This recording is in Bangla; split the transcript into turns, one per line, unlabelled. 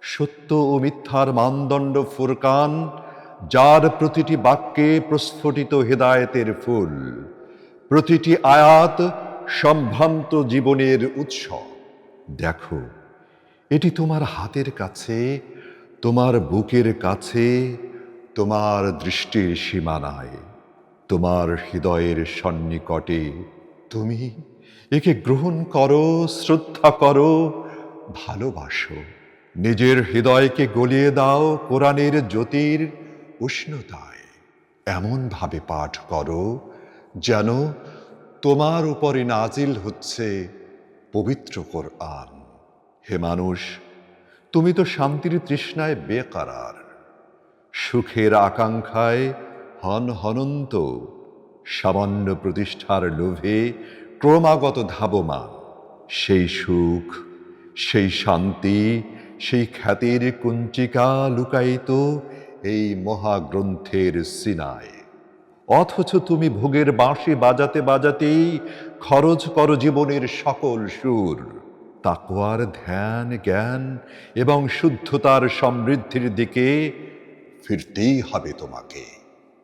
সত্য ও মিথ্যার মানদণ্ড ফুরকান, যার প্রতিটি বাক্যে প্রস্ফুটিত হেদায়েতের ফুল, প্রতিটি আয়াত সম্ভ্রান্ত জীবনের উৎস। দেখো, এটি তোমার হাতের কাছে, তোমার বুকের কাছে, তোমার দৃষ্টির সীমানায়, তোমার হৃদয়ের সন্নিকটে। তুমি একে গ্রহণ করো, শ্রদ্ধা করো, ভালোবাসো। নিজের হৃদয়কে গলিয়ে দাও কোরআনের জ্যোতির উষ্ণতায়। এমনভাবে পাঠ করো যেন তোমার উপরে নাজিল হচ্ছে পবিত্র কোরআন। হে মানুষ, তুমি তো শান্তির তৃষ্ণায় বেকারার, সুখের আকাঙ্ক্ষায় হনহনন্ত, সামান্য প্রতিষ্ঠার লোভে ক্রমাগত ধাবমান। সেই সুখ, সেই শান্তি, সেই খ্যাতির কুঞ্চিকা লুকায়িত এই মহাগ্রন্থের সিনায়। অথচ তুমি ভোগের বাঁশি বাজাতে বাজাতেই খরচ করো জীবনের সকল সুর। তাকওয়ার ধ্যান, জ্ঞান এবং শুদ্ধতার সমৃদ্ধির দিকে ফিরতেই হবে তোমাকে।